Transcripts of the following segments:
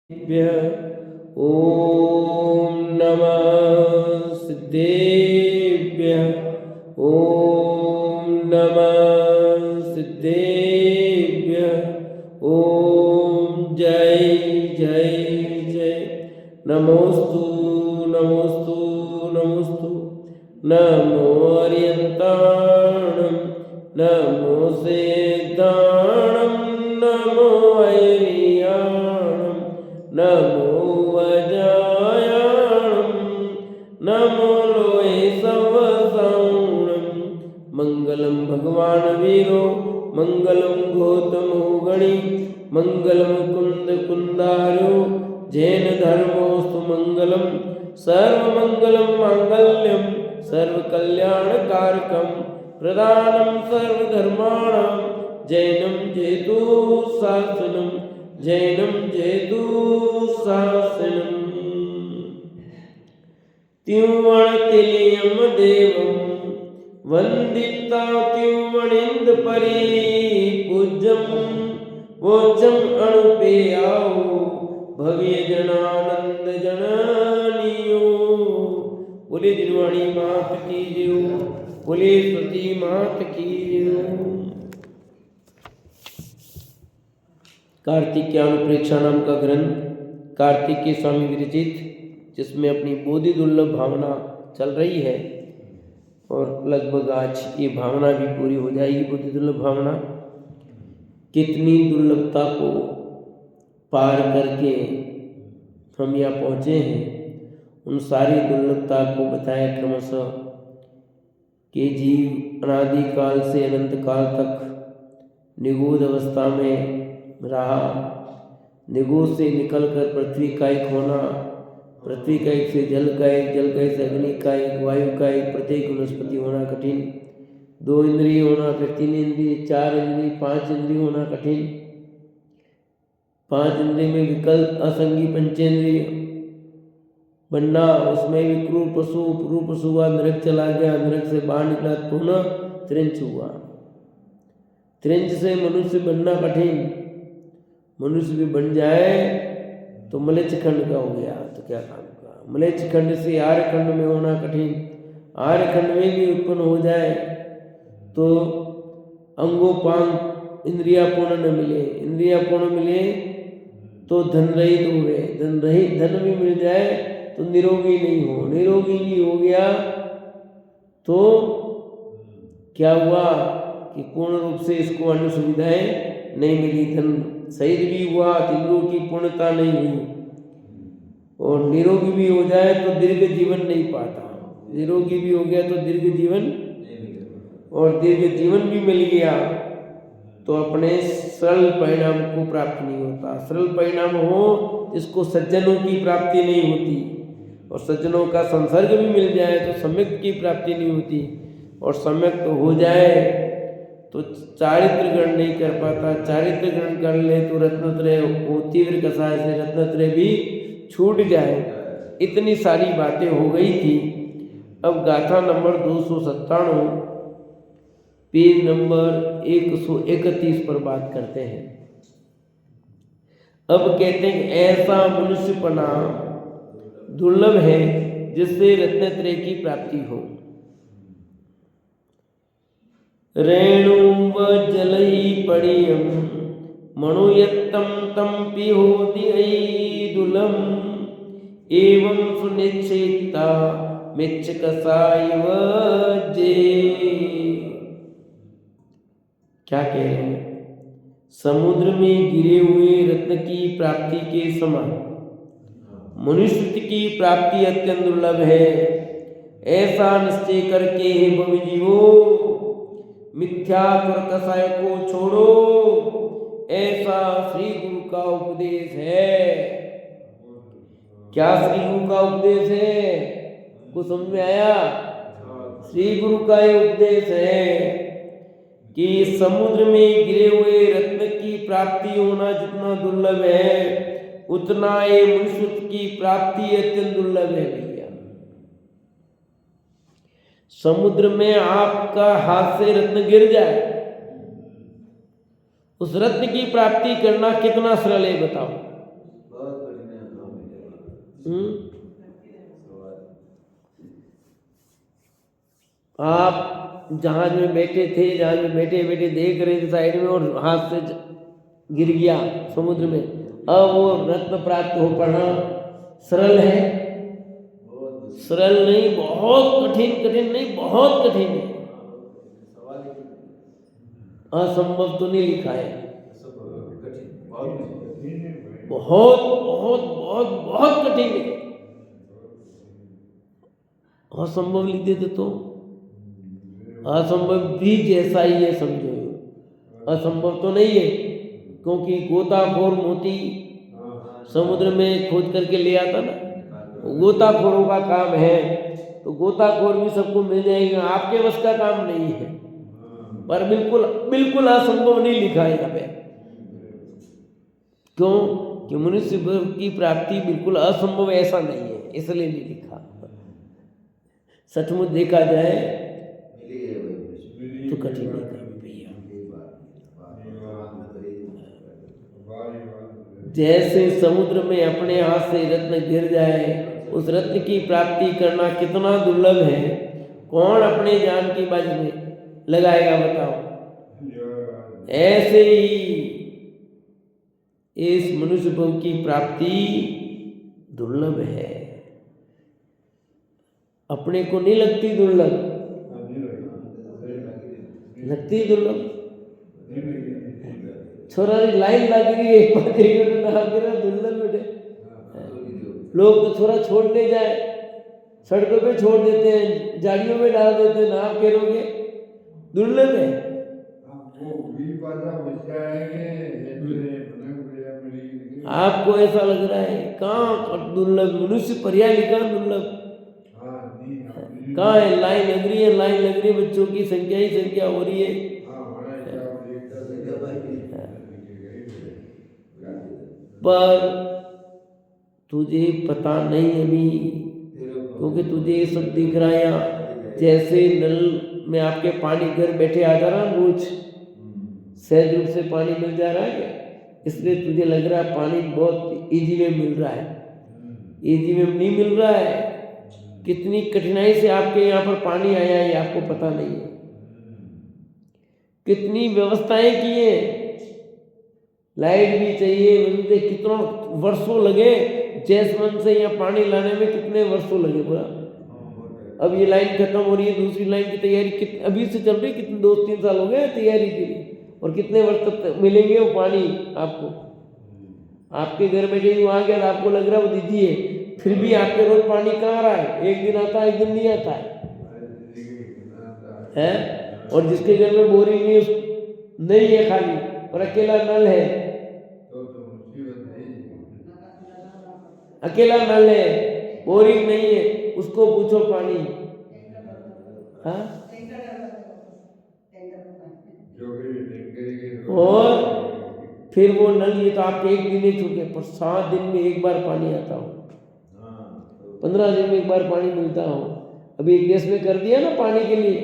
ॐ नमः सिद्धेभ्यः। ॐ नमः सिद्धेभ्यः। ॐ जय जय जय। नमोस्तु नमोस्तु नमोस्तु। नमो अर्यन्ताणं नमो सेताणं नमो ऐरियाणं नमो वजायाणं नमो लोये सवसाणं। मंगलम भगवान वीरो मंगलम गौतमो गणी मंगलम कुंद कुंदारो जैन धर्मोस्तु मंगलम सर्वमंगलम मांगल्यम सर्वकल्याणकारकं प्रदानं सर्वधर्माणां जैनं जयतु शासनं जैनं जयतु शासनं। त्युमणतिलयं देवं वन्दिता त्युमणिन्द परि पूज्यं वोचं अणुपेयाओ भव्य जनानंद जननियो। बोले दिलवाणी मात की जय, बोले सती मात की जय। कार्तिक के अनुप्रेक्षा नाम का ग्रंथ कार्तिक के स्वामी विरचित, जिसमें अपनी बोधि दुर्लभ भावना चल रही है और लगभग आज ये भावना भी पूरी हो जाएगी। बोधि दुर्लभ भावना कितनी दुर्लभता को पार करके हम यहाँ पहुँचे हैं, उन सारी दुर्लभता को बताया क्रमशः कि जीव अनादि काल से अनंत काल तक निगूढ़ अवस्था में रहा। निगूढ़ से निकलकर पृथ्वी का एक होना, पृथ्वी का एक से जल का एक, जल का एक से अग्नि का एक, वायु का एक, प्रत्येक वनस्पति होना कठिन। 2 इंद्रिय होना, फिर 3 इंद्रिय, 4 इंद्रिय, 5 इंद्रिय होना कठिन। 5 इंद्रिय में विकल्प असंगी पंचेंद्रिय बनना, उसमें भी क्रूर पशु हुआ, नरक चला गया, नरक से बाहर निकला, पुनः त्रिंच हुआ। त्रिंच से मनुष्य बनना कठिन, मनुष्य भी बन जाए तो मलेच्छ खंड का हो गया तो क्या काम का। मलेच्छ खंड से आर्य खंड में होना कठिन, आर्य खंड में भी उत्पन्न हो जाए तो अंगोपांग इंद्रिया पूर्ण न मिले, इंद्रिया पूर्ण मिले तो धन रहित हो गए, धन भी मिल जाए तो निरोगी नहीं हो, निरोगी भी हो गया तो क्या हुआ कि पूर्ण रूप से इसको अन्य सुविधाएं नहीं मिली, धन शहीद भी हुआ, इंद्रियों की पूर्णता नहीं हुई। और निरोगी भी हो जाए तो दीर्घ जीवन नहीं पाता, निरोगी भी हो गया तो दीर्घ जीवन, और दीर्घ जीवन भी मिल गया तो अपने सरल परिणाम को प्राप्त नहीं होता। सरल परिणाम हो इसको सज्जनों की प्राप्ति नहीं होती, और सज्जनों का संसर्ग भी मिल जाए तो सम्यक की प्राप्ति नहीं होती, और सम्यक तो हो जाए तो चारित्र ग्रहण नहीं कर पाता, चारित्र ग्रहण कर ले तो रत्नत्रय वो तीव्र कषाय से रत्नत्रय भी छूट जाए। इतनी सारी बातें हो गई थी। अब गाथा नंबर 297 पेज नंबर 131 पर बात करते हैं। अब कहते हैं ऐसा मनुष्यपना दुर्लभ है जिससे रत्नत्रय की प्राप्ति हो। रेणुव जलई पड़ियम मणुयत्तम तम पिहोति ऐदुलम एवं सुनिश्चिता मिच्छ कसायव जे। क्या कह रहे हैं? समुद्र में गिरे हुए रत्न की प्राप्ति के समान मनुष्य की प्राप्ति अत्यंत दुर्लभ है। ऐसा निश्चय करके हे भवजीवो मिथ्या कसाय को छोड़ो, ऐसा श्री गुरु का उपदेश है। क्या श्री गुरु का उपदेश है? कुछ समझ में आया? श्री गुरु का ये उपदेश है कि समुद्र में गिरे हुए रत्न की प्राप्ति होना जितना दुर्लभ है, उतना ये मनुष्य की प्राप्ति अत्यंत दुर्लभ है भैया। समुद्र में आपका हाथ से रत्न गिर जाए, उस रत्न की प्राप्ति करना कितना सरल है बताओ। आप जहाज में बैठे थे, जहाज में बैठे बैठे देख रहे थे साइड में और हाथ से गिर गया समुद्र में, अब वो रत्न प्राप्त हो पाना सरल है? सरल नहीं, बहुत कठिन। कठिन नहीं, बहुत कठिन है। असंभव तो नहीं लिखा है, बहुत बहुत बहुत बहुत कठिन है। असंभव लिख देते तो असंभव भी जैसा ही है समझो, असंभव तो नहीं है, क्योंकि गोताखोर मोती समुद्र में खोद करके ले आता ना, गोताखोरों का काम है, तो गोताखोर भी सबको मिल जाएगा, आपके बस का काम नहीं है। पर बिल्कुल बिल्कुल असंभव नहीं लिखा है यहाँ पे। क्यों? कि मनुष्य की प्राप्ति बिल्कुल असंभव ऐसा नहीं है, इसलिए नहीं लिखा। सचमुच देखा जाए तो कठिन नहीं था भैया। जैसे समुद्र में अपने हाथ से रत्न गिर जाए, उस रत्न की प्राप्ति करना कितना दुर्लभ है, कौन अपने जान की बाजी में लगाएगा बताओ? ऐसे ही इस मनुष्य भव की प्राप्ति दुर्लभ है। अपने को नहीं लगती दुर्लभ, लगती दुर्लभ। छोरा लाइन लग रही है, दुर्लभ बेटे। लोग तो छोरा छोड़ने जाए, सड़कों पे छोड़ देते हैं, झाड़ियों में डाल देते हैं, आप कह रहोगे दुर्लभ है। आपको ऐसा लग रहा है, कहाँ दुर्लभ? मनुष्य पर्याय लिखा दुर्लभ कहाँ है? लाइन लग रही है, लाइन लग रही है, बच्चों की संख्या ही संख्या हो रही है। पर तुझे पता नहीं अभी, क्योंकि तुझे ये सब दिख रहा है। यहाँ जैसे नल में आपके पानी घर बैठे आ जा रहा है, रोज सहज रूप से पानी मिल जा रहा है क्या? इसलिए तुझे लग रहा है पानी बहुत इजी में मिल रहा है। इजी में नहीं मिल रहा है, कितनी कठिनाई से आपके यहाँ पर पानी आया है, आपको पता नहीं है। कितनी व्यवस्थाएं की है, लाइट भी चाहिए, मुझे कितना वर्षों लगे जैसमंद से यहाँ पानी लाने में, कितने वर्षों लगे पूरा। अब ये लाइन खत्म हो रही है, दूसरी लाइन की तैयारी अभी से चल रही है, कितने 2-3 साल हो गए तैयारी के लिए, और कितने वर्ष तक मिलेंगे वो पानी आपको? आपके घर में कहीं आ गया, आपको लग रहा है वो दीजिए, फिर भी आपके रोज पानी कहाँ आ रहा है? एक दिन आता है, एक दिन नहीं आता है। और जिसके घर में बोरिंग नहीं है, खाली और अकेला नल है, अकेला नल है, बोरिंग नहीं है, उसको पूछो पानी। हाँ, और फिर वो नल, ये तो आपके एक दिन ही चुके, पर 7 दिन में एक बार पानी आता हो, 15 दिन में एक बार पानी मिलता हो। अभी एक देश में कर दिया ना पानी के लिए,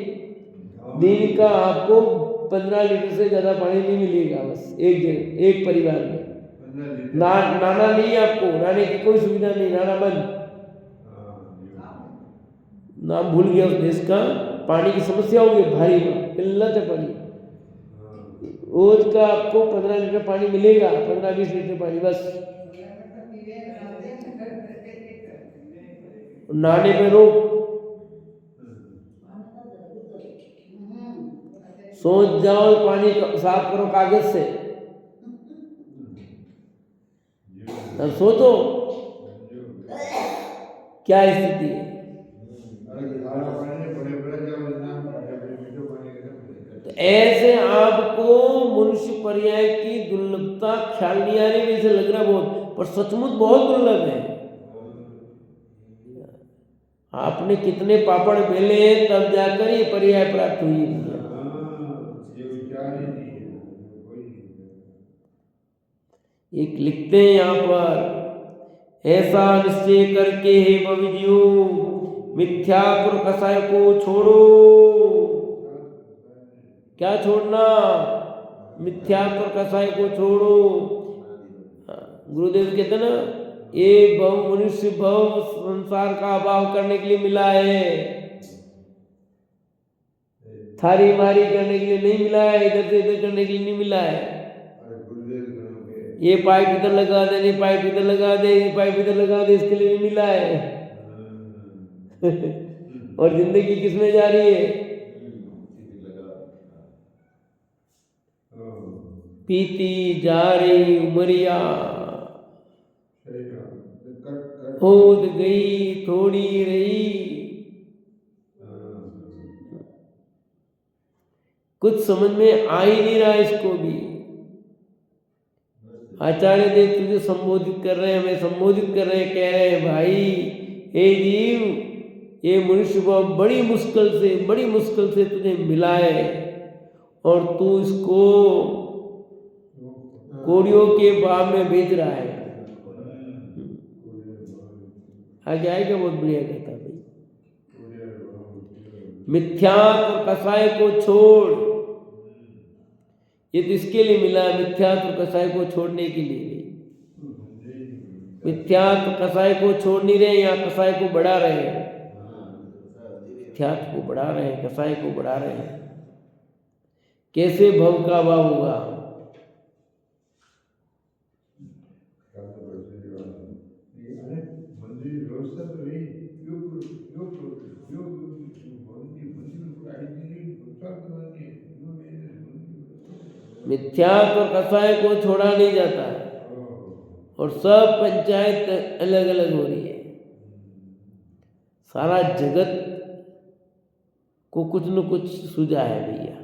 दिन का आपको 15 लीटर से ज्यादा पानी नहीं मिलेगा, बस एक दिन एक परिवार में। नाना नहीं, आपको नहाने की कोई सुविधा नहीं, नाना बंद, नाम भूल गया उस देश का। पानी की समस्या होगी भारी, किल्लत है पानी। रोज का आपको 15 लीटर पानी मिलेगा, 15-20 लीटर पानी बस। नहाने में रोक, सोच जाओ पानी साफ करो कागज से, अब सोचो क्या स्थिति है। तो ऐसे आपको मनुष्य पर्याय की दुर्लभता ख्याल नहीं आ रही, जैसे लग रहा बहुत, पर सचमुच बहुत दुर्लभ है। आपने कितने पापड़ बेले तब जाकर ये पर्याय प्राप्त हुई है। एक लिखते हैं यहाँ पर, ऐसा निश्चय करके हे भविष्यो, मिथ्या कसाय को छोड़ो। क्या छोड़ना? मिथ्या कसाय को छोड़ो। गुरुदेव कहते ना, ये भव मनुष्य भव संसार का अभाव करने के लिए मिला है, थारी मारी करने के लिए नहीं मिला है, इधर से इधर करने के लिए नहीं मिला है। ये पाइप इधर लगा दे, ये पाइप इधर लगा दे, ये पाइप इधर लगा दे, इसके लिए नहीं मिला है। और जिंदगी किसमें जा रही है? पीती जा रही उमरिया, होद गई थोड़ी रही। कुछ समझ में आ ही नहीं रहा इसको भी। आचार्य देव तुझे संबोधित कर रहे हैं, हमें संबोधित कर रहे हैं, कह रहे हैं भाई हे जीव, ये मनुष्य बड़ी मुश्किल से तुझे मिला है और तू इसको कोड़ियों के भाव में बेच रहा है। आगे आएगा बहुत बढ़िया कहता भाई, मिथ्यात्व कसाय को छोड़। ये तो इसके लिए मिला है, मिथ्यात्व कसाय को छोड़ने के लिए। मिथ्यात्व कसाय को छोड़ नहीं रहे, यहाँ कसाय को बढ़ा रहे हैं, मिथ्यात्व को बढ़ा रहे हैं, कसाय को बढ़ा रहे हैं। कैसे भव का भाव होगा? मिथ्यात्व और कसाय को छोड़ा नहीं जाता है और सब पंचायत अलग अलग हो रही है। सारा जगत को कुछ न कुछ सूझा है भैया,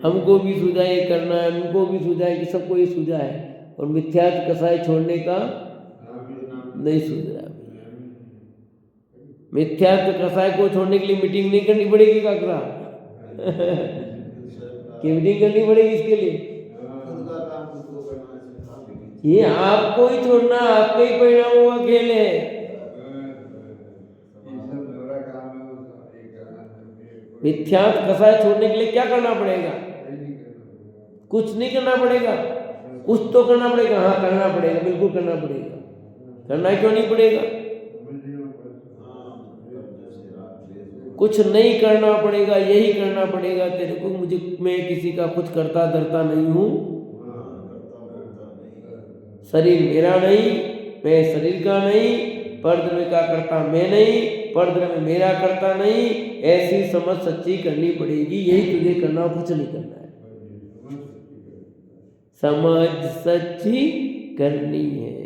हमको भी सूझा ये करना है, उनको भी सूझा है, कि सबको ये सूझा है, और मिथ्यात्व कसाय छोड़ने का नहीं सूझ रहा भैया। मिथ्यात्व कसाय को छोड़ने के लिए मीटिंग नहीं करनी पड़ेगी काकरा कि मीटिंग करनी पड़ेगी इसके लिए? ये आपको ही छोड़ना, आपके ही परिणामों का खेल है। मिथ्यात्व कसाय छोड़ने के लिए क्या करना पड़ेगा? कुछ नहीं करना पड़ेगा, कुछ तो करना पड़ेगा। हाँ करना पड़ेगा, बिल्कुल करना पड़ेगा। करना क्यों नहीं पड़ेगा? कुछ नहीं करना पड़ेगा, यही करना पड़ेगा तेरे को। मुझे, मैं किसी का कुछ करता धरता नहीं हूँ, शरीर मेरा नहीं, मैं शरीर का नहीं, परद्रव्य का करता मैं नहीं, परद्रव्य मेरा करता नहीं। ऐसी समझ सच्ची करनी पड़ेगी, यही तुझे करना, कुछ नहीं करना है। समझ सच्ची करनी है,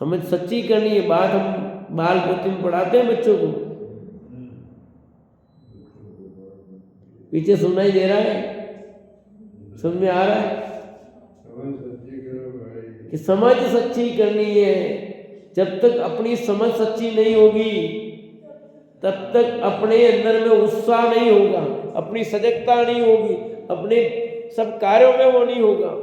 समझ सच्ची करनी है। बात हम बाल पोथी में पढ़ाते हैं बच्चों को, पीछे सुनाई दे रहा है, समझ में आ रहा है कि समझ सच्ची करनी है। जब तक अपनी समझ सच्ची नहीं होगी तब तक अपने अंदर में उत्साह नहीं होगा, अपनी सजगता नहीं होगी, अपने सब कार्यों में वो नहीं होगा।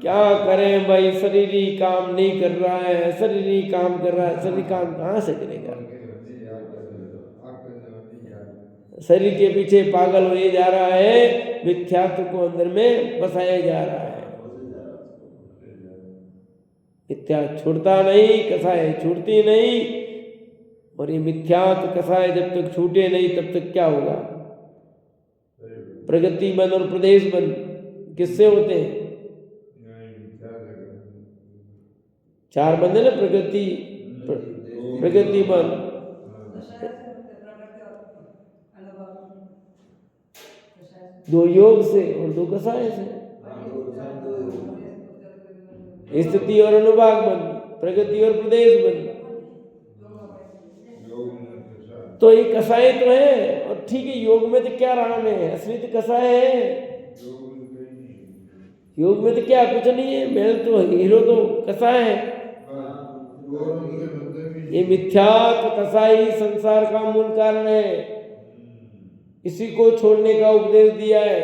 क्या करें भाई, शरीर ही काम नहीं कर रहा है, शरीर ही काम कर रहा है, शरीर काम कहाँ से करेगा? शरीर के पीछे पागल हो जा रहा है, मिथ्यात्व को अंदर में बसाया जा रहा है। मिथ्या छूटता नहीं, कसाय छूटती नहीं, और ये मिथ्यात्व कसाय जब तक छूटे नहीं तब तक क्या होगा? प्रगति बंद और प्रदेश बंद किससे होते हैं? चार बंद है ना, प्रगति बंद, दो योग से और दो कसाय से। स्थिति और अनुभाग बंद, प्रगति और प्रदेश बंद। तो ये कसाय तो है, और ठीक है, योग में तो क्या राम है, असली तो कसाय है। योग में तो क्या कुछ नहीं है, मैं तो हीरो तो कसाय है। ये मिथ्यात्व कसाई संसार का मूल कारण है, इसी को छोड़ने का उपदेश दिया है।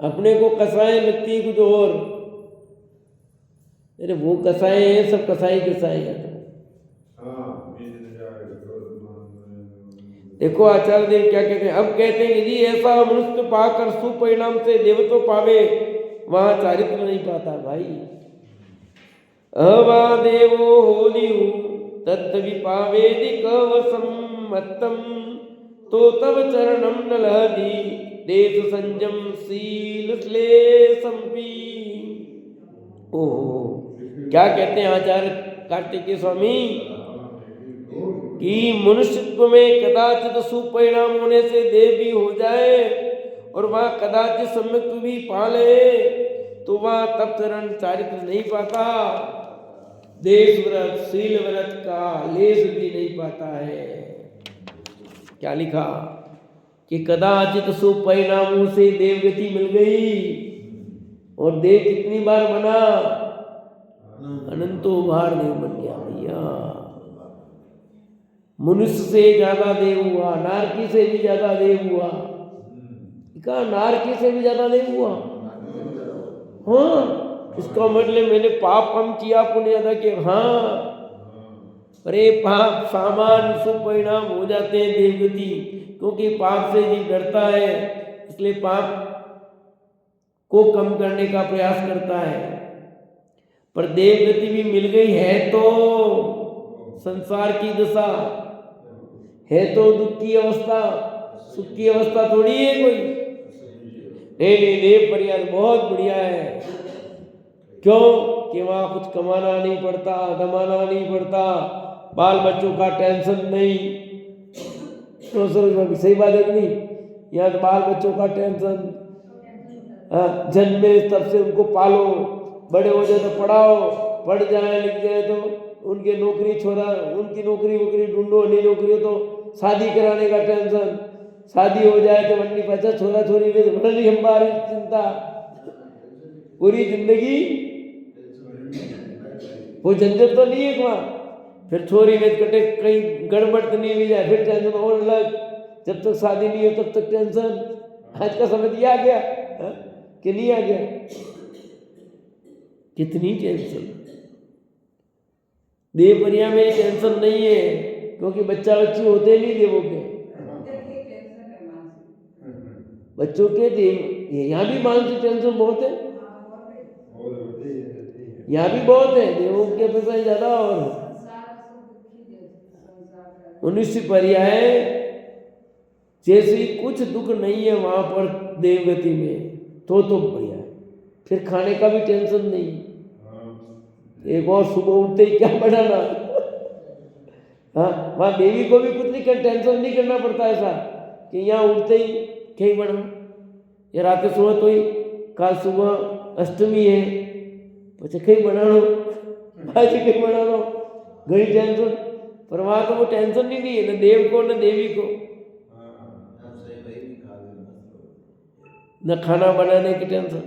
अपने को कसाई लगती है कुछ और, अरे वो कसाई है, सब कसाई है। देखो आचार्य देव क्या कहते हैं, अब कहते हैं यदि ऐसा मनुष्य पाकर सुपरिणाम से देवत्व पावे वहां चारित्र नहीं पाता भाई। अवा देवो होलियु तत् विपावेदि कवसम्मत्तम तो तब चरणम न लहदी देश संजम शील श्लेषम्पि। ओहो, क्या कहते हैं आचार्य कार्तिकेय स्वामी कि मनुष्यत्व में कदाचित सुपरिणाम होने से देव भी हो जाए और वह कदाचित सम्यक भी पाले तो वह तब चरण चारित्र नहीं पाता, देश व्रत शील व्रत का लेस भी नहीं पाता है। क्या लिखा कि कदाचित सुपरिणामों से देवगति मिल गई और देव कितनी बार बना, अनंतो बार देव बन गया भैया। मनुष्य से ज्यादा देव हुआ, नारकी से भी ज्यादा देव हुआ। कहा नारकी से भी ज्यादा देव हुआ? हाँ, इसका मतलब मैंने पाप कम किया पुण्य ज्यादा किया? हाँ, अरे पाप सामान्य सुपरिणाम हो जाते हैं देवगति, क्योंकि पाप से जीव डरता है, इसलिए पाप को कम करने का प्रयास करता है। पर देवगति भी मिल गई है तो संसार की दशा है, तो दुख की अवस्था, सुख की अवस्था थोड़ी है कोई। नहीं, देव परिवार बहुत बढ़िया है। क्यों कि वहां कुछ कमाना नहीं पड़ता, दमाना नहीं पड़ता, बाल बच्चों का टेंशन नहीं। तो सही बात है कि नहीं? यहाँ तो बाल बच्चों का टेंशन, जन्मे तब से उनको पालो, बड़े हो जाए तो पढ़ाओ, पढ़ जाए लिख जाए तो उनके नौकरी छोड़ा, उनकी नौकरी वोकरी ढूंढो, नहीं नौकरी हो तो शादी कराने का टेंशन, शादी हो जाए तो वन्नी पैसा छोरा छोरी में बड़ी हमारी चिंता, पूरी जिंदगी वो झंझट तो नहीं है वहाँ। फिर छोरी में कटे कहीं गड़बड़ तो नहीं हुई जाए, फिर टेंशन और अलग, जब तक शादी नहीं हो तब तक टेंशन। आज का समय आ गया कि नहीं आ गया? कितनी टेंशन। देव परिया में टेंशन नहीं है, क्योंकि बच्चा बच्ची होते नहीं देवों के, बच्चों के देव। यहाँ भी मानसिक टेंशन बहुत है, यहाँ भी बहुत है, देवों की अपेक्षा ज्यादा। और 19 पर्याय जैसी कुछ दुख नहीं है वहां पर देवगति में, तो बढ़िया है। फिर खाने का भी टेंशन नहीं, एक और सुबह उठते ही क्या बनाना। हाँ, वहां देवी को भी कुछ नहीं कर, टेंशन नहीं करना पड़ता ऐसा कि यहाँ उठते ही क्या बना, या रात सुबह तो ही कल सुबह अष्टमी है પછી कहीं बना लो, आज कहीं बना लो, घड़ी टेंशन। पर वहां तो वो टेंशन ही नहीं है, न देव को न देवी को, न खाना बनाने की टेंशन,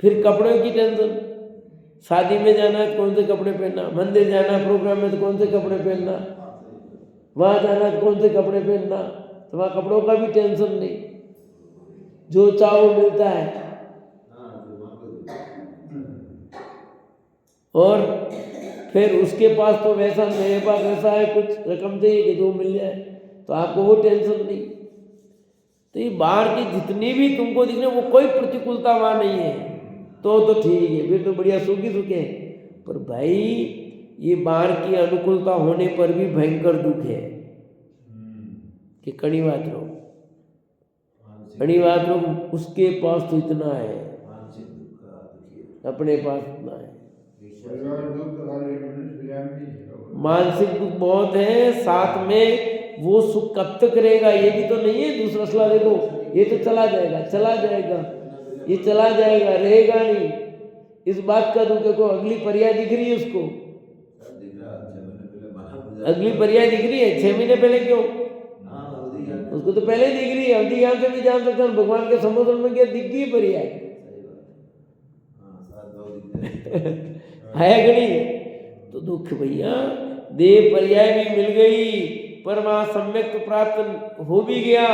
फिर कपड़ों की टेंशन। शादी में जाना है तो कौन से कपड़े पहनना, मंदिर जाना प्रोग्राम में तो कौन से कपड़े पहनना, वहां जाना तो कौन से कपड़े पहनना, तो वहां कपड़ों का भी टेंशन नहीं, जो चाहो मिलता है। और फिर उसके पास तो वैसा, मेरे पास वैसा है, कुछ रकम चाहिए कि जो मिल जाए, तो आपको वो टेंशन नहीं। तो ये बाहर की जितनी भी तुमको दिख रहे वो कोई प्रतिकूलता वहां नहीं है, तो ठीक है, फिर तो बढ़िया सुखी सुखे। पर भाई ये बाहर की अनुकूलता होने पर भी भयंकर दुख है कि कणिवात रोग, कणिवात रोग उसके पास तो इतना है, अपने पास इतना है। मानसिक दुख बहुत है, साथ में वो सुख कब तक रहेगा ये भी तो नहीं है। दूसरा सलाह देखो, ये तो चला जाएगा, चला जाएगा, ये चला जाएगा, रहेगा नहीं। इस बात का दुख को अगली पर्याय दिख रही है उसको, अगली पर्याय दिख रही है 6 महीने पहले, क्यों उसको तो पहले दिख रही है। अवधि ज्ञान से भी जान सकते हैं भगवान के समुद्र में क्या दिख गई पर्याय है कि नहीं? तो दुख भैया, देव पर्याय भी मिल गई, पर वहां सम्यक प्राप्त हो भी गया,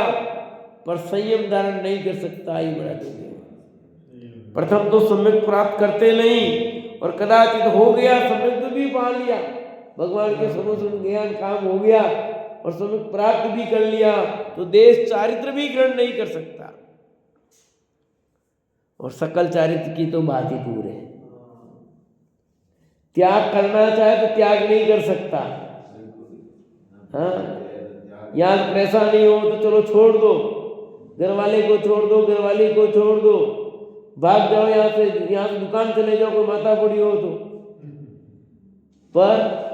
पर संयम धारण नहीं कर सकता, ही बड़ा दुख है। प्रथम तो सम्यक प्राप्त करते नहीं, और कदाचित हो गया सम्यक भी पा लिया, भगवान के समुद्र ज्ञान काम हो गया और सम्यक प्राप्त भी कर लिया, तो देश चारित्र भी ग्रहण नहीं कर सकता। और सकल चारित्र की तो बात ही दूर है। त्याग करना चाहे तो त्याग नहीं कर सकता। हाँ, यहाँ पैसा नहीं हो तो चलो छोड़ दो, घर वाले को छोड़ दो, घर वाली को छोड़ दो, भाग जाओ यहाँ से, यहाँ से दुकान चले जाओ, कोई माता बूढ़ी हो तो। पर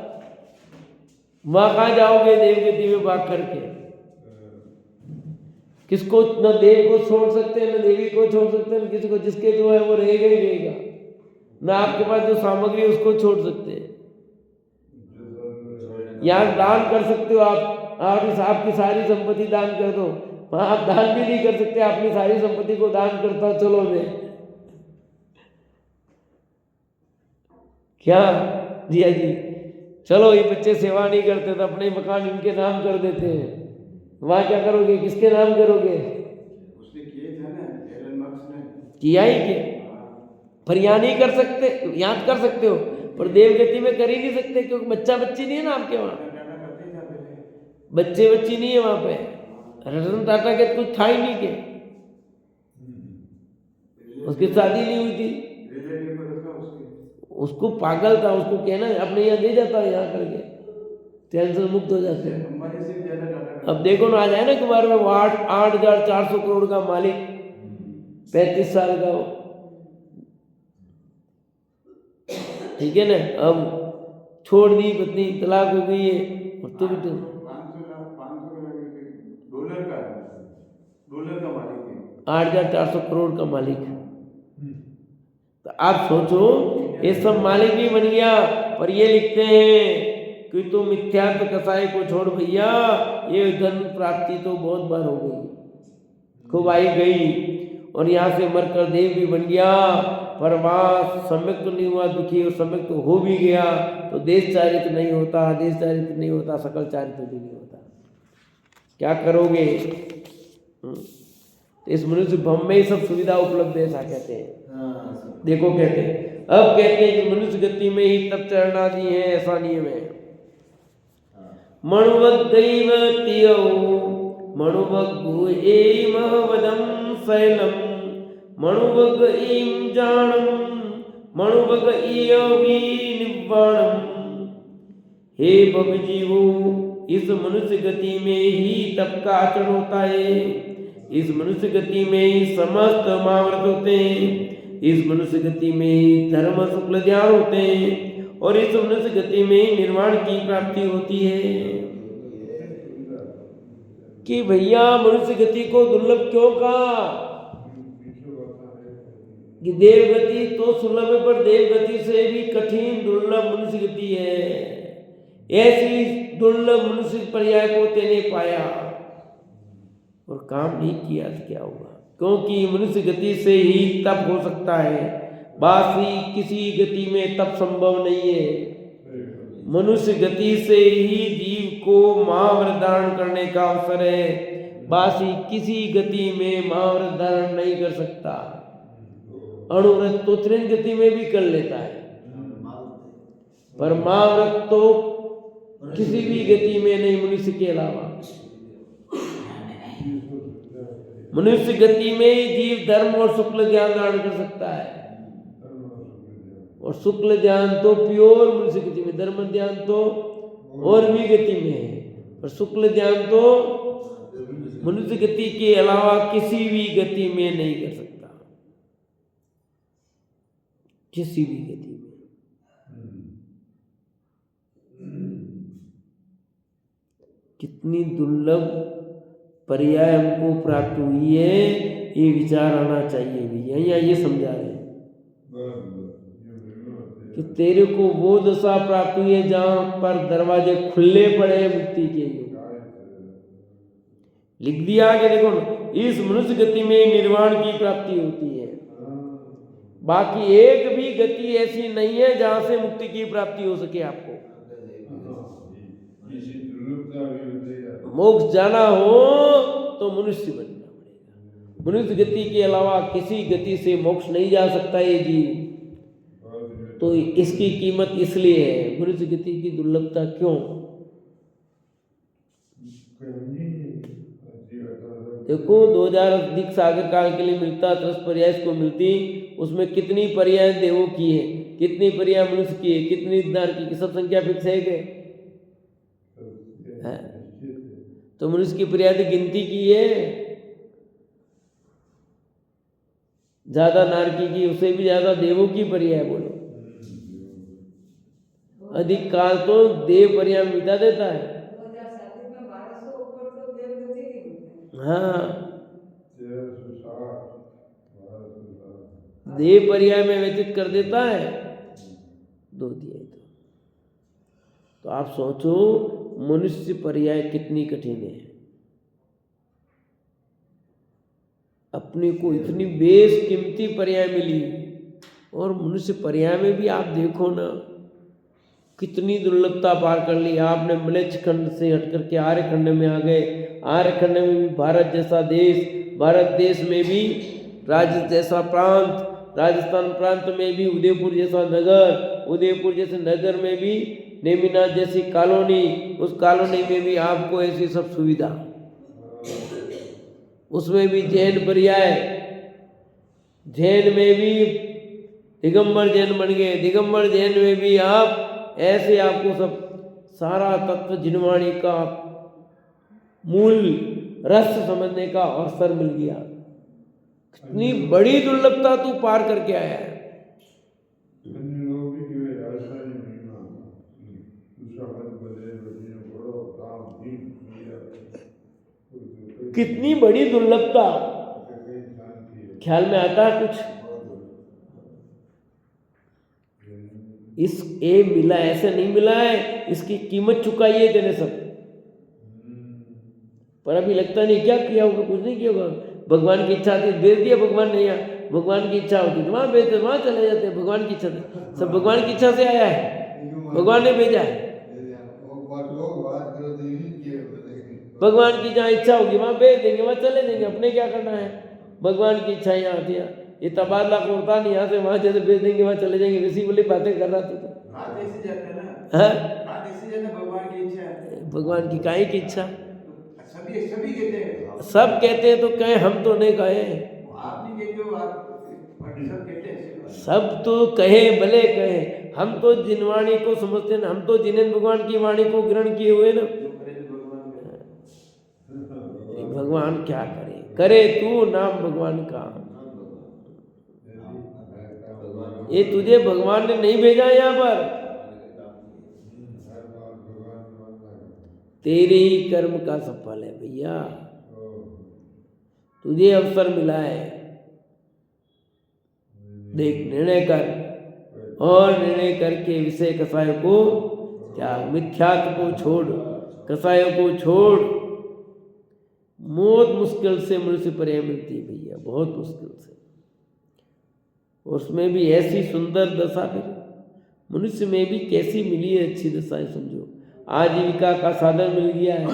वहां कहाँ जाओगे देव गति में भाग करके? किसको न देव को छोड़ सकते न देवी को छोड़ सकते न किसी को, जिसके जो है वो रहेगा ही रहेगा। ना आपके पास जो सामग्री है उसको छोड़ सकते हैं। यहाँ दान कर सकते हो आप आपकी सारी संपत्ति दान कर दो, वहां आप दान भी नहीं कर सकते, अपनी सारी संपत्ति को दान करता चलो मैं क्या जिया जी, चलो ये बच्चे सेवा नहीं करते तो अपने मकान इनके नाम कर देते हैं, वहां क्या करोगे? किसके नाम करोगे? उसने किए थे ना, एलन मस्क ने किया ही क्या? पर यहाँ नहीं कर सकते, यहाँ कर सकते हो पर देव गति में कर ही नहीं सकते, क्योंकि बच्चा बच्ची नहीं है ना आपके वहाँ, बच्चे बच्ची नहीं है वहां पे। रतन टाटा के कुछ था ही नहीं के, उसकी शादी नहीं हुई थी, उसको पागल था, उसको कहना अपने यहाँ दे जाता है, यहाँ करके टेंशन मुक्त हो जाते हैं। अब देखो ना, आ जाए ना कुमार में वो 8,400 करोड़ का मालिक, 35 साल का वो, ठीक है ना। अब छोड़ दी पत्नी, तलाक हो गई है, और तो भी डॉलर का मालिक है, 8,400 करोड़ का मालिक। तो आप सोचो ये सब मालिक भी बन गया, पर ये लिखते हैं कि तुम मिथ्यात्व कसाई को छोड़ भैया, ये धन प्राप्ति तो बहुत बार हो गई, खूब आई गई, और यहाँ से मरकर देव भी बन गया, पर वहाँ सम्यक तो नहीं हुआ दुखी, और सम्यक तो हो भी गया तो देश चारित्र नहीं होता, देश चारित्र नहीं होता, सकल चारित्र भी नहीं होता। क्या करोगे? तो इस मनुष्य भ्रम में ही सब सुविधा उपलब्ध है, ऐसा कहते हैं। देखो कहते हैं, अब कहते हैं कि मनुष्य गति में ही तप चरण आदि है, ऐसा नियम है। मणुवग दैवतियो मणुवग एमहवदम शैलम मणुवग ईम जानम मणुवग ईयवी निव्वाणम। हे भव जीवो, इस मनुष्य गति में ही तप का आचरण होता है, इस मनुष्य गति में ही समस्त महाव्रत होते हैं, इस मनुष्य गति में ही धर्म शुक्ल ध्यान होते हैं, और इस मनुष्य गति में ही निर्वाण की प्राप्ति होती है। कि भैया मनुष्य गति को दुर्लभ क्यों कहा? कि देव गति तो सुलभ है, पर देव गति से भी कठिन दुर्लभ मनुष्य गति है। ऐसी दुर्लभ मनुष्य पर्याय को तेने पाया और काम नहीं किया तो क्या हुआ? क्योंकि मनुष्य गति से ही तप हो सकता है, बाकी किसी गति में तप संभव नहीं है। मनुष्य गति से ही जीव को महाव्रत धारण करने का अवसर है, बाकी किसी गति में महाव्रत धारण नहीं कर सकता। अणुव्रत तो त्रिन गति में भी कर लेता है, पर महाव्रत तो किसी भी गति में नहीं मनुष्य के अलावा। मनुष्य गति में ही जीव धर्म और शुक्ल ज्ञान धारण कर सकता है, और शुक्ल ध्यान तो प्योर मनुष्य गति में, धर्म ध्यान तो और भी गति में है, पर शुक्ल ध्यान तो मनुष्य गति के अलावा किसी भी गति में नहीं कर सकता, किसी भी गति में। कितनी दुर्लभ पर्याय हमको प्राप्त हुई है, ये विचार आना चाहिए भैया। यहाँ ये समझा रहे हैं कि तेरे को वो दशा प्राप्त हुई है जहां पर दरवाजे खुले पड़े हैं मुक्ति के लिए। लिख दिया कि देखो इस मनुष्य गति में निर्वाण की प्राप्ति होती है, बाकी एक भी गति ऐसी नहीं है जहां से मुक्ति की प्राप्ति हो सके। आपको मोक्ष जाना हो तो मनुष्य बनना पड़ेगा। मनुष्य गति के अलावा किसी गति से मोक्ष नहीं जा सकता ये जीव। तो इसकी कीमत इसलिए है, मनुष्य गति की दुर्लभता क्यों? देखो 2000 अधिक सागर काल के लिए मिलता, 10 पर्याय इसको मिलती, उसमें कितनी पर्याय देवों की है, कितनी पर्याय मनुष्य की है, कितनी नर की, सब संख्या फिक्स है क्या? तो मनुष्य की पर्याय तो गिनती की है, ज्यादा नारकी की, उससे भी ज्यादा देवों की पर्याय बोलो। अधिक काल तो देव पर्याय मिटा देता है। 2007 में 1200 ऊपर तो देवगति की मिलते हैं। हाँ, देव पर्याय में व्यतीत कर देता है, दो दिए तो आप सोचो मनुष्य पर्याय कितनी कठिन है। अपने को इतनी बेशकीमती पर्याय मिली, और मनुष्य पर्याय में भी आप देखो ना कितनी दुर्लभता पार कर ली। आपने मलेच्छ खंड से हट करके आर्य खंड में आ गए। आर्य खंड में भी भारत जैसा देश, भारत देश में भी राज्य जैसा प्रांत, राजस्थान प्रांत में भी उदयपुर जैसा नगर, उदयपुर जैसे नगर में भी नेमिनाथ जैसी कॉलोनी, उस कॉलोनी में भी आपको ऐसी सब सुविधा, उसमें भी जैन पर्याय, जैन में भी दिगंबर जैन बन गए, दिगंबर जैन में भी आप ऐसे आपको सब सारा तत्व जिनवाणी का मूल रस समझने का अवसर मिल गया। कितनी बड़ी दुर्लभता तू पार करके आया है। कितनी बड़ी दुर्लभता, ख्याल में आता है कुछ? इस ए मिला, ऐसे नहीं मिला है, इसकी कीमत चुकाई है तेरे सब। पर अभी लगता नहीं क्या किया होगा, कुछ नहीं किया होगा। भगवान की इच्छा थी भेज दिया, भगवान नहीं आया, भगवान की इच्छा होती तो वहाँ भेजते, वहाँ चले जाते। भगवान की इच्छा सब भगवान की इच्छा से आया है, भगवान ने भेजा है। भगवान की जहाँ इच्छा होगी वहाँ भेज देंगे, वहाँ चले जाएंगे, अपने क्या करना है। भगवान की इच्छा यहाँ आती है, ये तबादला होता नहीं, यहाँ से वहाँ जैसे भेज देंगे वहाँ चले जाएंगे। वैसी बोली बातें कर रहा था बात ऐसी जाता है ना, हाँ? बात ऐसी जाता है, भगवान की इच्छा है। भगवान की काहे की इच्छा? सभी सभी कहते हैं, सब कहते हैं तो कहे, हम तो नहीं कहे। आप नहीं कहते हो, आप सब कहते हैं। सब तो कहे, भले कहे, हम तो जिनवाणी को समझते ना, हम तो जिनेन्द्र भगवान की वाणी को ग्रहण किए हुए ना। भगवान क्या करे, करे तू नाम भगवान का। ये तुझे भगवान ने नहीं भेजा यहाँ पर, तेरे ही कर्म का सफल है भैया। तुझे अवसर मिला है, देख निर्णय कर, और निर्णय करके विषय कसायों को त्याग, मिथ्यात्व को छोड़, कसायों को छोड़। बहुत मुश्किल से मनुष्य पर्याय मिलती है भैया, बहुत मुश्किल से। उसमें भी ऐसी सुंदर दशा, फिर मनुष्य में भी कैसी मिली है अच्छी दशा, समझो। आजीविका का साधन मिल गया है,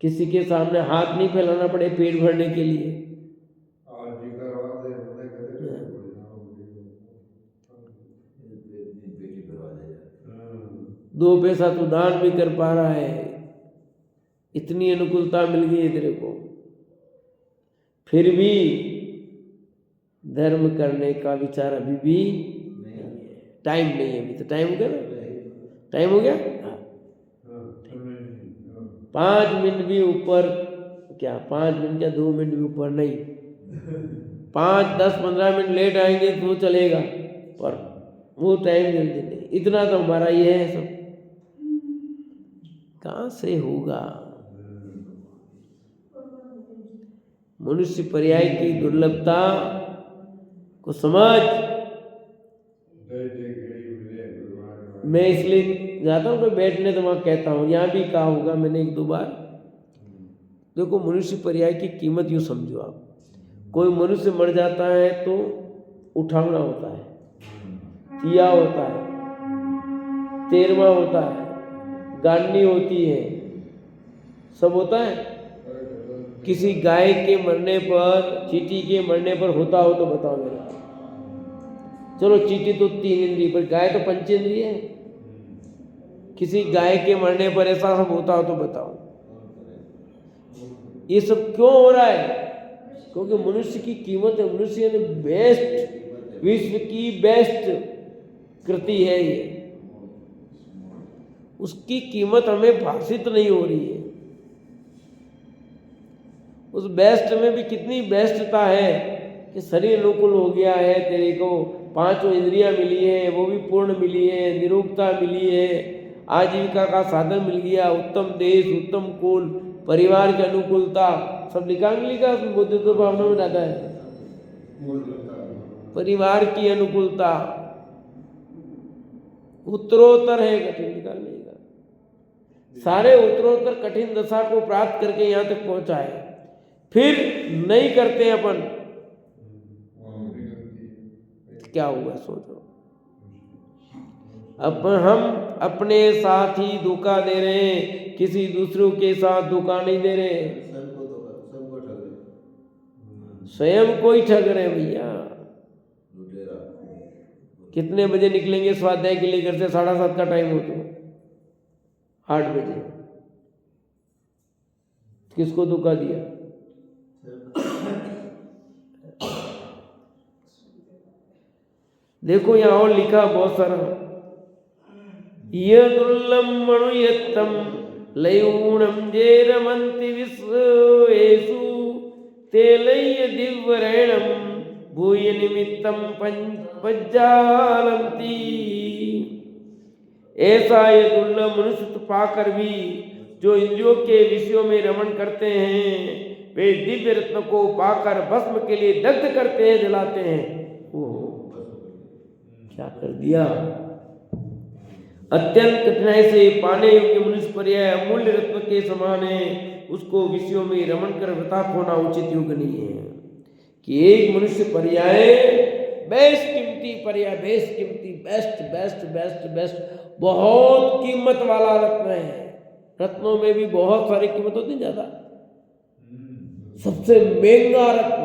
किसी के सामने हाथ नहीं फैलाना पड़े पेट भरने के लिए। दो पैसा तू दान भी कर पा रहा है, इतनी अनुकूलता मिल गई है तेरे को, फिर भी धर्म करने का विचार अभी भी टाइम नहीं है। अभी तो टाइम हो गया ना, टाइम हो गया। 5 मिनट भी ऊपर, क्या 5 मिनट क्या 2 मिनट भी ऊपर नहीं, 5, 10, 15 मिनट लेट आएंगे तो चलेगा, पर वो टाइम जल्दी नहीं। इतना तो हमारा ये है, सब कहाँ से होगा। मनुष्य पर्याय की दुर्लभता को समझ। मैं इसलिए जाता हूँ तो बैठने, तो वहाँ कहता हूँ, यहाँ भी कहा होगा मैंने 1-2 बार। देखो मनुष्य पर्याय की कीमत यूँ समझो आप, कोई मनुष्य मर जाता है तो उठाना होता है, तिया होता है, तेरवा होता है, गांडी होती है, सब होता है। किसी गाय के मरने पर, चींटी के मरने पर होता हो तो बताओ मेरा। चलो चींटी तो 3 इंद्रिय, पर गाय तो 5 इंद्रिय है। किसी गाय के मरने पर ऐसा सब होता हो तो बताओ। ये सब क्यों हो रहा है? क्योंकि मनुष्य की कीमत है, मनुष्य ने बेस्ट, विश्व की बेस्ट कृति है ये, उसकी कीमत हमें भाषित नहीं हो रही है। उस बेस्ट में भी कितनी बेस्टता है कि शरीर अनुकूल हो गया है, तेरे को 5 इंद्रियां मिली है, वो भी पूर्ण मिली है, निरूपता मिली है, आजीविका का साधन मिल गया, उत्तम देश, उत्तम कुल, परिवार की अनुकूलता, सब लिखा नहीं लिखा उसमें बुद्ध भावना में आता है। परिवार की अनुकूलता उत्तरोत्तर है, कठिन लिखा नहीं लिखा, सारे उत्तरोत्तर कठिन दशा को प्राप्त करके यहाँ तक पहुंचा है। फिर नहीं करते अपन, क्या हुआ सोचो। अब हम अपने साथ ही धोखा दे रहे हैं, किसी दूसरों के साथ धोखा नहीं दे रहे, स्वयं को ही ठग रहे हैं भैया। कितने बजे निकलेंगे स्वाध्याय के लिए घर से? 7:30 का टाइम हो तो 8 बजे किसको धोखा दिया? देखो यहाँ और लिखा बहुत सारा, यदुल्लमणुयत्तम लयूणम जेरमंति विश्वेषु तेलय दिव्यरेणम भूय निमित्तम पज्जालंती। ऐसा ये दुर्लभ मनुष्य तो पाकर भी जो इंद्रियों के विषयों में रमण करते हैं, वे दिव्य रत्न को पाकर भस्म के लिए दग्ध करते हैं, जलाते हैं। ओह क्या कर दिया! अत्यंत कठिनाई से पाने योग्य मनुष्य पर्याय अमूल्य रत्न के समान है, उसको विषयों में रमण कर वृथा खोना उचित योग नहीं है। कि एक मनुष्य पर्याय बेस्ट कीमती पर्याय, बेस्ट कीमती, बेस्ट बेस्ट बेस्ट बेस्ट, बहुत कीमत वाला रत्न है। रत्नों में भी बहुत सारी कीमत होती है, ज्यादा सबसे महंगा रत्न,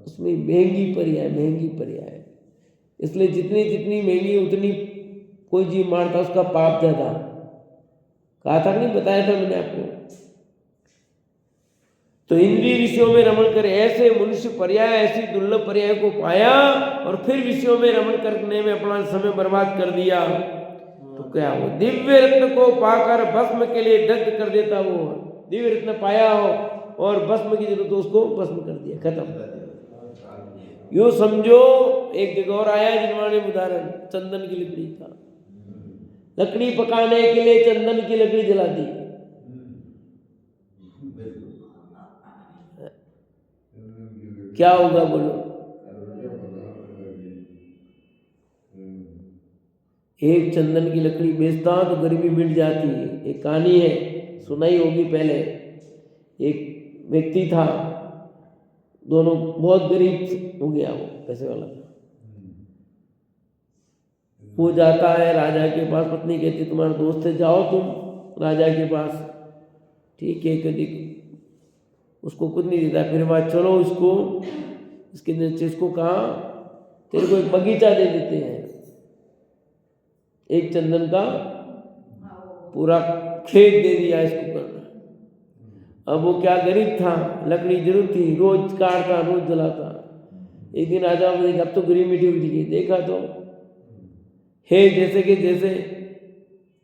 उसमें महंगी पर्याय, महंगी पर्याय। इसलिए जितनी जितनी महंगी उतनी कोई जीव मारता उसका पाप ज्यादा। कहा था नहीं, बताया था मैंने आपको। तो इंद्रिय विषयों में रमण करे ऐसे मनुष्य पर्याय, ऐसी दुर्लभ पर्याय को पाया और फिर विषयों में रमण करने में अपना समय बर्बाद कर दिया, तो क्या वो दिव्य रत्न को पाकर भस्म के लिए दग्ध कर देता। वो दिव्य रत्न पाया हो और भस्म की जरूरत हो, उसको भस्म कर दिया, खत्म। यूं समझो, एक जगह और आया जिनवाने उदाहरण, चंदन की लकड़ी का। लकड़ी पकाने के लिए चंदन की लकड़ी जला दी, क्या होगा बोलो? एक चंदन की लकड़ी बेचता तो गरीबी मिट जाती है। एक कहानी है, सुनाई होगी पहले। एक व्यक्ति था, दोनों बहुत गरीब हो गया, वो पैसे वाला था। वो जाता है राजा के पास, पत्नी कहती तुम्हारा दोस्त है, जाओ तुम राजा के पास। ठीक है, कभी उसको कुछ नहीं देता। फिर बात चलो, इसके नीचे इसको कहा तेरे को एक बगीचा दे देते हैं, एक चंदन का पूरा खेत दे दिया इसको करना। अब वो क्या गरीब था, लकड़ी जरूर थी, रोज काटता, रोज जलाता। एक दिन राजा को देखा, अब तो गरीब मिट्टी उठ गई, देखा तो है जैसे कि जैसे,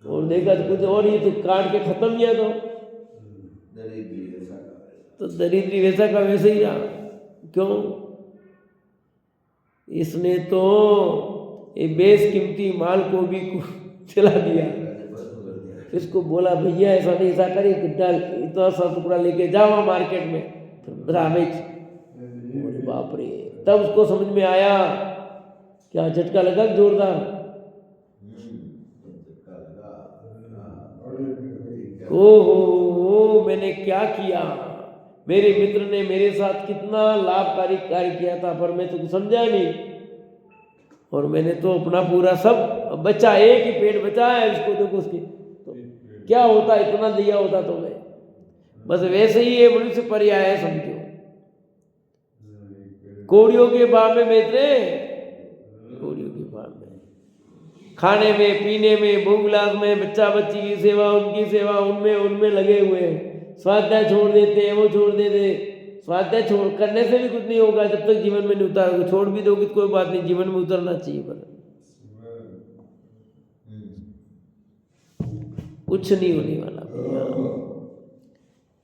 और देखा तो कुछ और, ये तो काट के खत्म किया। तो दरिद्री वैसा का वैसे ही रहा। क्यों? इसने तो ये बेशकीमती माल को भी चला दिया। इसको बोला भैया ऐसा नहीं, ऐसा करिए, इतना सा टुकड़ा लेके जाओ मार्केट में, फिर बता बेच। बाप रे, तब उसको समझ में आया, क्या झटका लगा जोरदार। ओहो, मैंने क्या किया, मेरे मित्र ने मेरे साथ कितना लाभकारी कार्य किया था, पर मैं तो समझा नहीं, और मैंने तो अपना पूरा सब बचा, एक ही पेट बचा है इसको, देखो उसकी तो क्या होता, इतना दिया होता तो मैं। बस वैसे ही ये मनुष्य पर्याय है, समझो। कोड़ियों के भाव में बेच रहे, कोड़ियों के भाव में, खाने में, पीने में, भूख लाग में, बच्चा बच्ची की सेवा, उनकी सेवा, उनमें लगे हुए हैं। स्वाध्याय छोड़ देते हैं, वो छोड़ देते। स्वाध्याय छोड़ करने से भी कुछ नहीं होगा जब तक जीवन में नहीं उतारोगे। छोड़ भी दोगे तो कोई बात नहीं, जीवन में उतरना चाहिए, पर कुछ नहीं होने वाला भैया।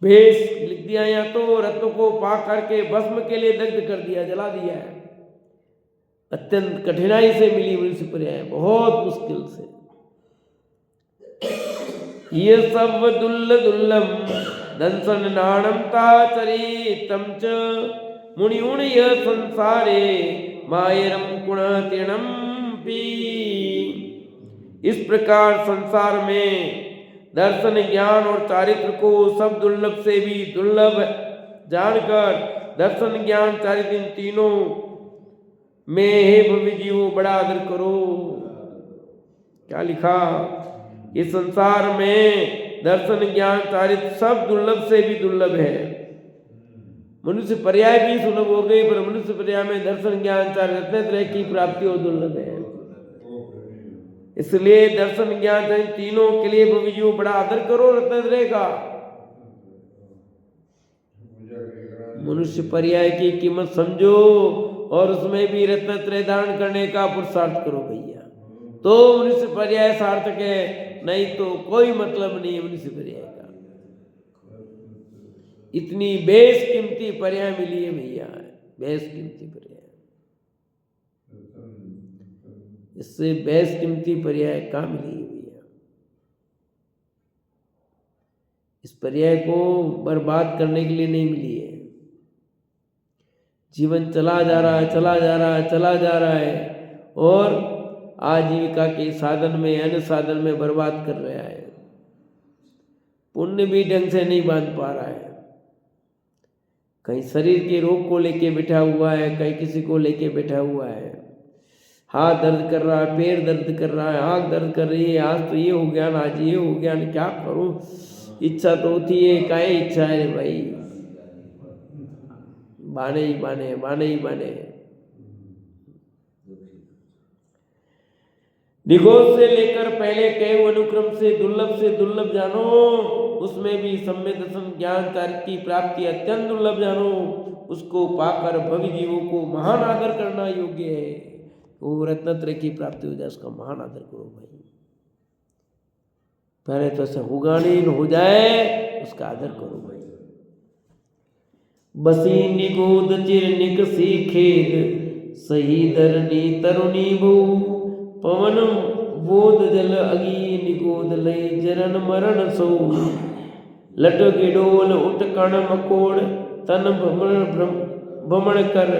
भेष लिख दिया, या तो रत्न को पाक करके भस्म के लिए दग्ध कर दिया, जला दिया है। अत्यंत कठिनाई से मिली मनुष्य पर्याय, बहुत मुश्किल से। ये सब दुर्लभ दंसन नाणम ताचरितम च मुनियुण यह संसारे मायरम गुण तीर्णम पी। इस प्रकार संसार में दर्शन, ज्ञान और चारित्र को सब दुर्लभ से भी दुर्लभ जानकर दर्शन, ज्ञान, चारित्र इन तीनों में हे भव्य जीवो बड़ा आदर करो। क्या लिखा? इस संसार में दर्शन, ज्ञान, चारित्र सब दुर्लभ से भी दुर्लभ है। मनुष्य पर्याय भी सुलभ हो गई, पर मनुष्य पर्याय में दर्शन, ज्ञान, चारित्र रत्नत्रय की प्राप्ति और दुर्लभ है। इसलिए दर्शन, ज्ञान, चारित्र तीनों के लिए भव्य जीवो बड़ा आदर करो रत्नत्रय का। मनुष्य पर्याय की कीमत समझो और उसमें भी रत्नत्रय धारण करने का पुरुषार्थ करो भैया, तो मनुष्य पर्याय सार्थक है, नहीं तो कोई मतलब नहीं है मनुष्य पर्याय का। इतनी बेशकीमती पर्याय मिली है भैया, बेशकीमती पर्याय। इससे बेशकीमती पर्याय कहाँ मिली है भैया? इस पर्याय को बर्बाद करने के लिए नहीं मिली है। जीवन चला जा रहा है, चला जा रहा है, चला जा रहा है, और आजीविका के साधन में, अन्य साधन में बर्बाद कर रहा है। पुण्य भी ढंग से नहीं बांध पा रहा है। कहीं शरीर के रोग को लेके बैठा हुआ है, कहीं किसी को लेके बैठा हुआ है। हाथ दर्द कर रहा है, पैर दर्द कर रहा है, आँख दर्द कर रही है, आज तो ये हो गया, आज ये हो गया, क्या करूं? इच्छा तो होती है, काहे इच्छा है रे भाई? बाने ही बाने, बाने ही बाने। निगोद से लेकर पहले कहे अनुक्रम से दुर्लभ जानो, उसमें भी सम्यक दर्शन, ज्ञान, चारित्र की प्राप्ति अत्यंत दुर्लभ जानो। उसको पाकर भव्य जीवों को महान आदर करना योग्य है। वो रत्नत्रय की प्राप्ति हो जाए, उसका महान आदर करो भाई। पहले तो ऐसा होगा नहीं, हो जाए उसका आदर करो भाई। बसी निगोद चिरनिक सीखेद, सही धरनी तरुणी बहु। पवन बोध जल अगी, निगोद लय जरन मरण सो। लट गिडोल उठ कण मकोड़, तन भ्रमण कर।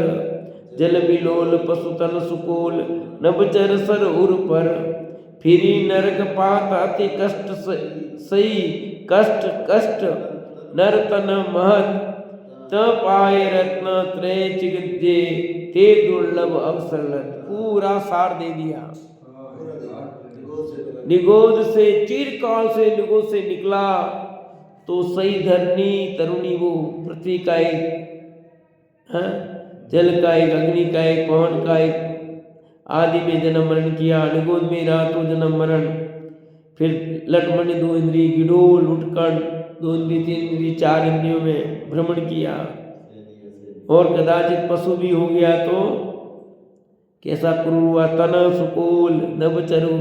जल बिलोल पशु तन सुकोल, नभ चर सर उर पर। फिरी नरक पात अति कष्ट सही, कष्ट कष्ट नर तन महत। त पाए रत्न त्रय चिगजे, ते दुर्लभ अवसर लत। पूरा सार दे दिया। निगोद से, चिरकाल से निगोद से निकला तो सही धरनी तरुणी, वो पृथ्वी का एक, जल का एक, अग्नि का एक, पवन का एक, आदि में जन्म मरण किया। निगोद में रहा तो जन्म मरण। फिर लटमणि 2 इंद्रिय, गिडोल उठकण 2 इंद्रिय, 3 इंद्रिय, 4 इंद्रियों में भ्रमण किया। और कदाचित पशु भी हो गया तो कैसा क्रूर हुआ? तन सुकोल, नभ चरु,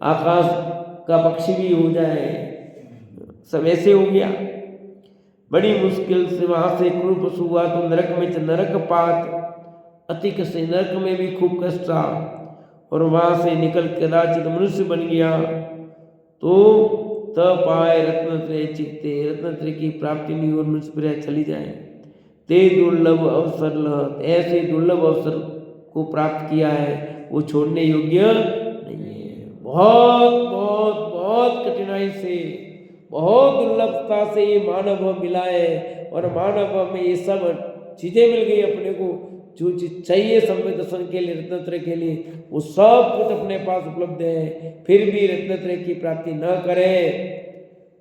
आकाश का पक्षी भी हो जाए, सब ऐसे हो गया। बड़ी मुश्किल से वहां से क्रूर पशु हुआ तो नरक में, नरक पात अति कष्ट, नरक में भी खूब कष्ट था। और वहां से निकल कदाचित मनुष्य बन गया तो तब पाए रत्नत्रय चित्ते, रत्नत्रय की प्राप्ति नहीं और मनुष्य पर्याय चली जाए। ते दुर्लभ अवसर लहत, ऐसे दुर्लभ अवसर को प्राप्त किया है, वो छोड़ने योग्य नहीं है। बहुत बहुत बहुत कठिनाई से, बहुत दुर्लभता से ये मानव मिला है, और मानव में ये सब चीजें मिल गई अपने को। जो चीज चाहिए सम्यक दर्शन के लिए, रत्नत्रय के लिए, वो सब कुछ अपने पास उपलब्ध है। फिर भी रत्नत्रय की प्राप्ति न करें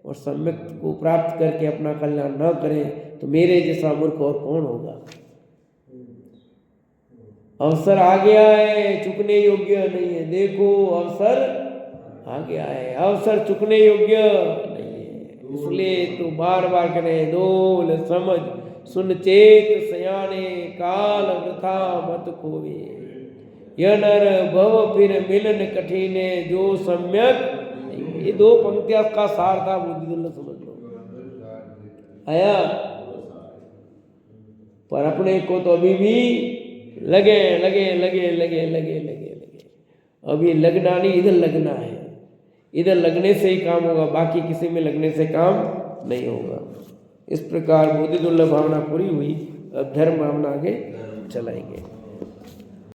और सम्यक को प्राप्त करके अपना कल्याण न करें तो मेरे जैसा मूर्ख और कौन होगा? अवसर आ गया है, चुकने योग्य नहीं है। देखो अवसर आ गया है, अवसर चुकने योग्य नहीं है। इसलिए तो बार बार कह रहे हैं, डोल समझ सुन चेत सयाने काल वृथा मत खोवे। यह नर भव फिर मिलन कठिने जो सम्यक। ये दो पंक्तियां का सार था, बुद्धिदुल्लभ समझ लो आया। पर अपने को तो अभी भी लगे लगे लगे लगे लगे लगे लगे, अभी लगना नहीं, इधर लगना है। इधर लगने से ही काम होगा, बाकी किसी में लगने से काम नहीं होगा। इस प्रकार बुद्धि दुर्लभ भावना पूरी हुई। अब धर्म भावना आगे चलाएंगे।